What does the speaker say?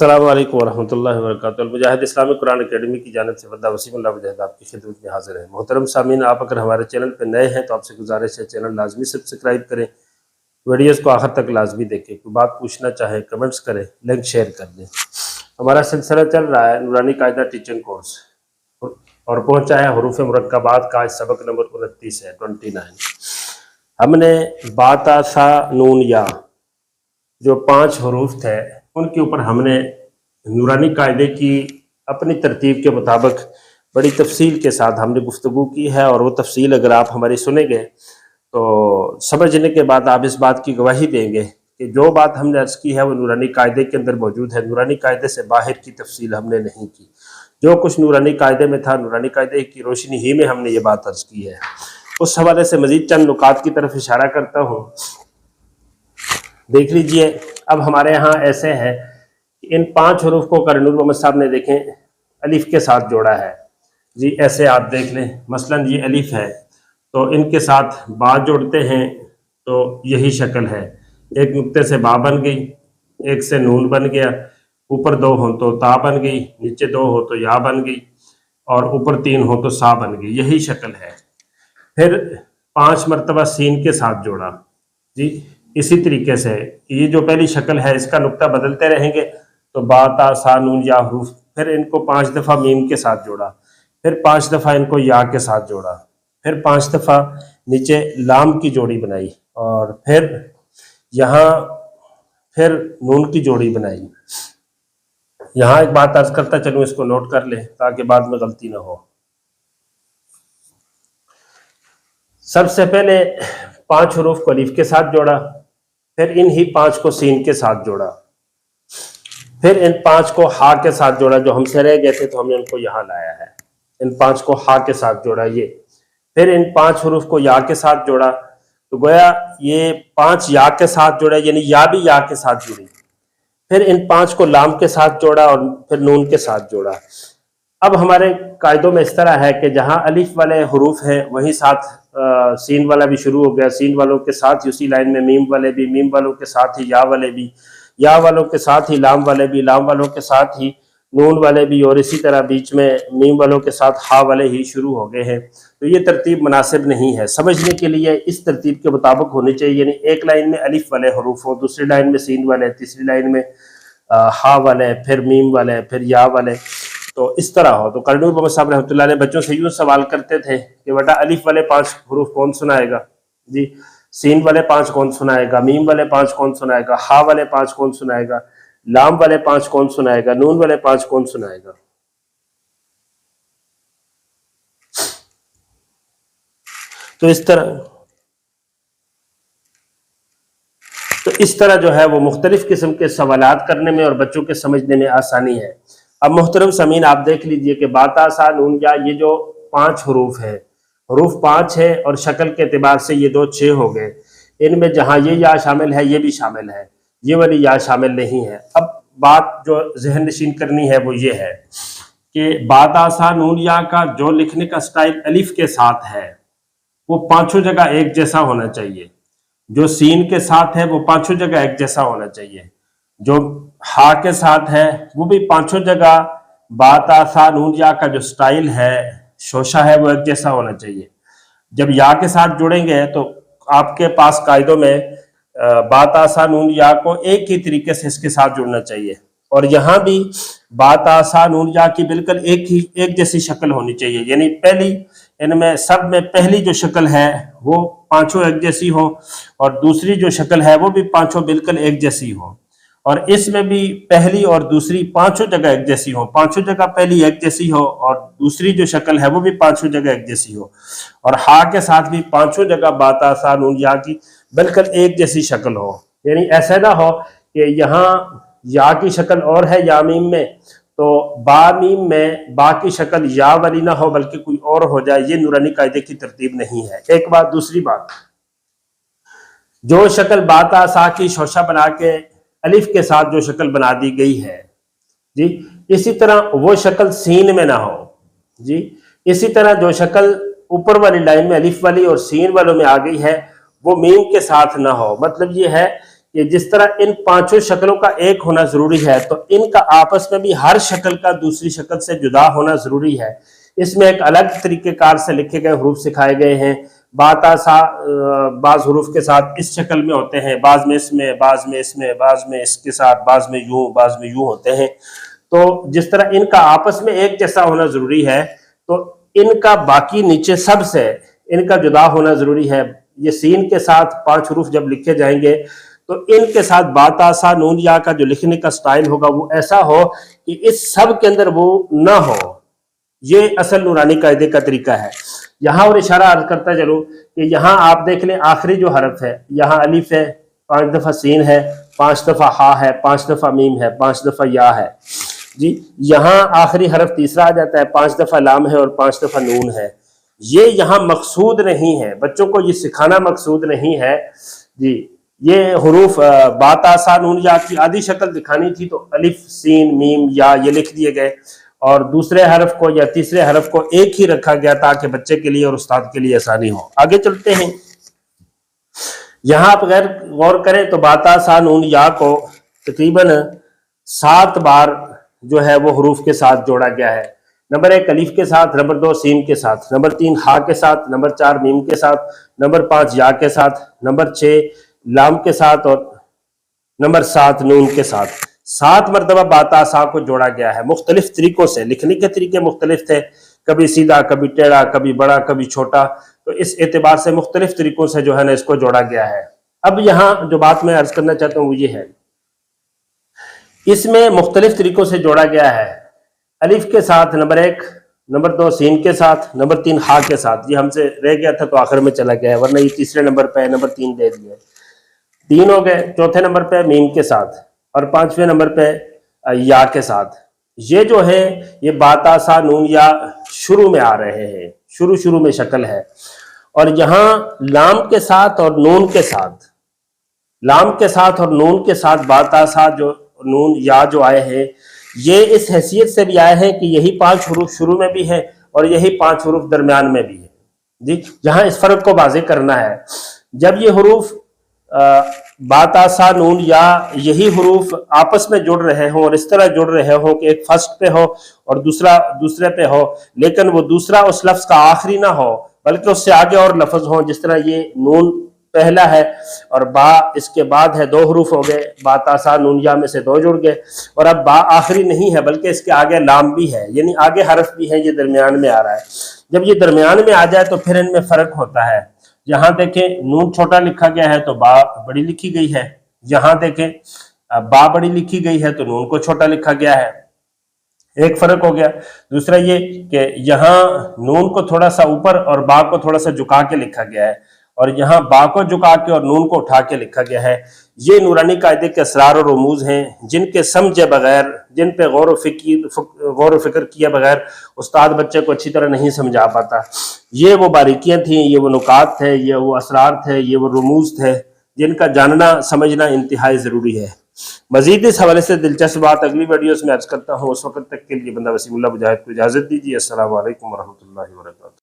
अस्सलामु अलैकुम वरहमतुल्लाहि वबरकातुहू। मुजाहिद इस्लामिक कुरान अकेडमी की जानिब से बंदा वसीमुल्लाह मुजाहिद आपकी खिदमत में हाजिर है। मोहतरम सामीन, आप अगर हमारे चैनल पर नए हैं तो आपसे गुजारिश है चैनल लाजमी सब्सक्राइब करें, वीडियोस को आखिर तक लाजमी देखें, कोई बात पूछना चाहें कमेंट्स करें, लिंक शेयर कर दें। हमारा सिलसिला चल रहा है नूरानी कायदा टीचिंग कोर्स और पहुंचा है हरूफ मुरक्कबात का। आज सबक नंबर 29 है, 29। हमने बाता सा नून या जो 5 हरूफ थे उनके ऊपर हमने नूरानी कायदे की अपनी तरतीब के मुताबिक बड़ी तफसील के साथ हमने गुफ्तगू की है, और वो तफसील अगर आप हमारी सुनेंगे तो समझने के बाद आप इस बात की गवाही देंगे कि जो बात हमने अर्ज़ की है वो नूरानी कायदे के अंदर मौजूद है। नूरानी कायदे से बाहर की तफसील हमने नहीं की। जो कुछ नूरानी कायदे में था, नूरानी कायदे की रोशनी ही में हमने ये बात अर्ज़ की है। उस हवाले से मज़ीद चंद नुकात की तरफ इशारा करता हूँ। देख लीजिए, अब हमारे यहाँ ऐसे है कि इन 5 हरूफ को करनूर मोहम्मद साहब ने देखें अलिफ के साथ जोड़ा है जी। ऐसे आप देख लें, मसलन ये अलिफ है तो इनके साथ बा जोड़ते हैं तो यही शक्ल है। एक नुक्ते से बा बन गई, एक से नून बन गया, ऊपर 2 हो तो ता बन गई, नीचे 2 हो तो या बन गई, और ऊपर 3 हो तो सा बन गई। यही शक्ल है। फिर 5 मरतबा सीन के साथ जोड़ा जी। इसी तरीके से ये जो पहली शक्ल है इसका नुक्ता बदलते रहेंगे तो बा ता सा नून या हरूफ। फिर इनको 5 दफ़ा मीम के साथ जोड़ा, फिर 5 दफ़ा इनको या के साथ जोड़ा, फिर 5 दफ़ा नीचे लाम की जोड़ी बनाई, और फिर यहाँ फिर नून की जोड़ी बनाई। यहाँ एक बात अर्ज करता चलूँ, इसको नोट कर ले ताकि बाद में गलती ना हो। सबसे पहले 5 हरूफ को अलिफ के साथ जोड़ा, फिर इन ही 5 को सीन के साथ जोड़ा, फिर इन 5 को हा के साथ जोड़ा। जो हमसे रह गए थे तो हमने उनको यहाँ लाया है। इन 5 को हा के साथ जोड़ा ये। फिर इन 5 हरूफ को या के साथ जोड़ा, तो गोया ये 5 या के साथ जोड़ा, यानी या भी या के साथ जुड़ी। फिर इन 5 को लाम के साथ जोड़ा और फिर नून के साथ जोड़ा। अब हमारे कायदों में इस तरह है कि जहाँ अलिफ वाले हरूफ हैं वहीं साथ सीन वाला भी शुरू हो गया। सीन वालों के साथ ही उसी लाइन में मीम वाले भी, मीम वालों के साथ ही या वाले भी, या वालों के साथ ही लाम वाले भी, लाम वालों के साथ ही नून वाले भी, और इसी तरह बीच में मीम वालों के साथ हा वाले ही शुरू हो गए हैं। तो ये तरतीब मुनासिब नहीं है। समझने के लिए इस तरतीब के मुताबिक होनी चाहिए, यानी एक लाइन में अलिफ वाले हरूफ हो, दूसरी लाइन में सीन वाले, तीसरी लाइन में हा वाले, फिर मीम वाले, फिर या वाले, तो इस तरह हो। तो करनूर मोहम्मद साहब रहमतुल्लाह अलैह बच्चों से यूँ सवाल करते थे कि बेटा अलिफ वाले 5 हरूफ कौन सुनाएगा जी, सीन वाले 5 कौन सुनाएगा, मीम वाले 5 कौन सुनाएगा, हा वाले 5 कौन सुनाएगा, लाम वाले 5 कौन सुनाएगा, नून वाले 5 कौन सुनाएगा। तो इस तरह जो है वो मुख्तलिफ किस्म के सवालात करने में और बच्चों के समझने में आसानी है। अब मोहतरम समीन, आप देख लीजिए कि बाता सा नून या ये जो 5 हरूफ है, हरूफ 5 है और शक्ल के एतबार से ये 2 6 हो गए। इनमें जहाँ ये या शामिल है ये भी शामिल है, ये वाली या शामिल नहीं है। अब बात जो जहन नशीन करनी है वो ये है कि बाता सा नून या का जो लिखने का स्टाइल अलिफ के साथ है वो 5 जगह एक जैसा होना चाहिए। जो सीन के साथ है वो 5 जगह एक जैसा होना चाहिए। जो हा के साथ है वो भी 5 जगह बाता सा नून या का जो स्टाइल है, शोशा है, वो एक जैसा होना चाहिए। जब या के साथ जुड़ेंगे तो आपके पास कायदों में बाता सा नून या को एक ही तरीके से इसके साथ जुड़ना चाहिए, और यहाँ भी बाता सा नून या की बिल्कुल एक जैसी शक्ल होनी चाहिए। यानी पहली इनमें सब में पहली जो शक्ल है वो 5 एक जैसी हो, और दूसरी जो शक्ल है वो भी 5 बिल्कुल एक जैसी हो, और इसमें भी पहली और दूसरी 5 जगह एक जैसी हो। 5 जगह पहली एक जैसी हो और दूसरी जो शक्ल है वो भी 5 जगह एक जैसी हो, और हा के साथ भी 5 जगह बाता सा नून या की बिल्कुल एक जैसी शक्ल हो। यानी ऐसा ना हो कि यहाँ या की शक्ल और है या मीम में, तो बा मीम में बा की शक्ल या वाली ना हो बल्कि कोई और हो जाए। ये नूरानी कायदे की तरतीब नहीं है। एक बात। दूसरी बात, जो शक्ल बाता सा की शोशा बना के अलिफ के साथ जो शक्ल बना दी गई है जी, इसी तरह वो शक्ल सीन में ना हो जी। इसी तरह जो शक्ल ऊपर वाली लाइन में अलिफ वाली और सीन वालों में आ गई है वो मीम के साथ ना हो। मतलब ये है کہ جس طرح ان پانچوں شکلوں کا ایک ہونا ضروری ہے تو ان کا آپس میں بھی ہر شکل کا دوسری شکل سے جدا ہونا ضروری ہے۔ اس میں ایک الگ طریقہ کار سے لکھے گئے حروف سکھائے گئے ہیں۔ بعض حروف کے ساتھ اس شکل میں ہوتے ہیں، بعض میں اس میں، بعض میں اس میں، بعض میں اس کے ساتھ، بعض میں یوں، بعض میں یوں ہوتے ہیں۔ تو جس طرح ان کا آپس میں ایک جیسا ہونا ضروری ہے تو ان کا باقی نیچے سب سے ان کا جدا ہونا ضروری ہے۔ یہ سین کے ساتھ 5 حروف جب لکھے جائیں گے تو ان کے ساتھ با تا سا نون یا کا جو لکھنے کا سٹائل ہوگا وہ ایسا ہو کہ اس سب کے اندر وہ نہ ہو۔ یہ اصل نورانی قاعدے کا طریقہ ہے۔ یہاں اور اشارہ عرض کرتا چلوں کہ یہاں آپ دیکھ لیں آخری جو حرف ہے، یہاں الف ہے، 5 دفعہ سین ہے، 5 دفعہ ہا ہے، 5 دفعہ میم ہے، 5 دفعہ یا ہے جی۔ یہاں آخری حرف تیسرا آ جاتا ہے، 5 دفعہ لام ہے اور 5 دفعہ نون ہے۔ یہ یہاں مقصود نہیں ہے، بچوں کو یہ سکھانا مقصود نہیں ہے جی۔ یہ حروف با تا سا نون یا کی آدھی شکل دکھانی تھی تو الف سین میم یا یہ لکھ دیے گئے، اور دوسرے حرف کو یا تیسرے حرف کو ایک ہی رکھا گیا تاکہ بچے کے لیے اور استاد کے لیے آسانی ہو۔ آگے چلتے ہیں۔ یہاں آپ غور کریں تو با تا سا نون یا کو تقریباً 7 بار جو ہے وہ حروف کے ساتھ جوڑا گیا ہے۔ نمبر 1 الف کے ساتھ، نمبر 2 سین کے ساتھ، نمبر 3 ہا کے ساتھ، نمبر 4 میم کے ساتھ، نمبر 5 یا کے ساتھ، نمبر 6 لام کے ساتھ اور نمبر 7 نون کے ساتھ۔ 7 مرتبہ با تا سا کو جوڑا گیا ہے مختلف طریقوں سے۔ لکھنے کے طریقے مختلف تھے، کبھی سیدھا، کبھی ٹیڑھا، کبھی بڑا، کبھی چھوٹا، تو اس اعتبار سے مختلف طریقوں سے جو ہے نا اس کو جوڑا گیا ہے۔ اب یہاں جو بات میں عرض کرنا چاہتا ہوں وہ یہ ہے، اس میں مختلف طریقوں سے جوڑا گیا ہے۔ الف کے ساتھ نمبر 1، نمبر 2 سین کے ساتھ، نمبر 3 ہا کے ساتھ۔ یہ ہم سے رہ گیا تھا تو آخر میں چلا گیا ہے، ورنہ یہ تیسرے نمبر پہ نمبر 3 دے دیا، 3 ہو گئے۔ چوتھے نمبر پہ میم کے ساتھ اور 5ویں نمبر پہ یا کے ساتھ۔ یہ جو ہے یہ با تا سا نون یا شروع میں آ رہے ہیں، شروع میں شکل ہے، اور یہاں لام کے ساتھ اور نون کے ساتھ، لام کے ساتھ اور نون کے ساتھ با تا سا جو نون یا جو آئے ہیں یہ اس حیثیت سے بھی آئے ہیں کہ یہی 5 حروف شروع میں بھی ہے اور یہی 5 حروف درمیان میں بھی ہے جی۔ جہاں اس فرق کو واضح کرنا ہے، جب یہ حروف با تا سا نون یا یہی حروف آپس میں جڑ رہے ہوں اور اس طرح جڑ رہے ہوں کہ ایک فرسٹ پہ ہو اور دوسرا دوسرے پہ ہو، لیکن وہ دوسرا اس لفظ کا آخری نہ ہو بلکہ اس سے آگے اور لفظ ہوں، جس طرح یہ نون پہلا ہے اور با اس کے بعد ہے، 2 حروف ہو گئے، با تا سا نون یا میں سے 2 جڑ گئے، اور اب با آخری نہیں ہے بلکہ اس کے آگے لام بھی ہے، یعنی آگے حرف بھی ہے، یہ درمیان میں آ رہا ہے۔ جب یہ درمیان میں آ جائے تو پھر ان میں فرق ہوتا ہے۔ یہاں دیکھیں نون چھوٹا لکھا گیا ہے تو با بڑی لکھی گئی ہے، یہاں دیکھیں با بڑی لکھی گئی ہے تو نون کو چھوٹا لکھا گیا ہے، ایک فرق ہو گیا۔ دوسرا یہ کہ یہاں نون کو تھوڑا سا اوپر اور با کو تھوڑا سا جھکا کے لکھا گیا ہے، اور یہاں با کو جھکا کے اور نون کو اٹھا کے لکھا گیا ہے۔ یہ نورانی قاعدے کے اسرار اور رموز ہیں جن کے سمجھے بغیر، جن پہ غور و فکر کیے بغیر استاد بچے کو اچھی طرح نہیں سمجھا پاتا۔ یہ وہ باریکیاں تھیں، یہ وہ نکات تھے، یہ وہ اسرار تھے، یہ وہ رموز تھے جن کا جاننا سمجھنا انتہائی ضروری ہے۔ مزید اس حوالے سے دلچسپ بات اگلی ویڈیوز میں عرض کرتا ہوں۔ اس وقت تک کے لیے بندہ وسیم اللہ مجاہد کو اجازت دیجیے۔ السلام علیکم ورحمۃ اللہ وبرکاتہ۔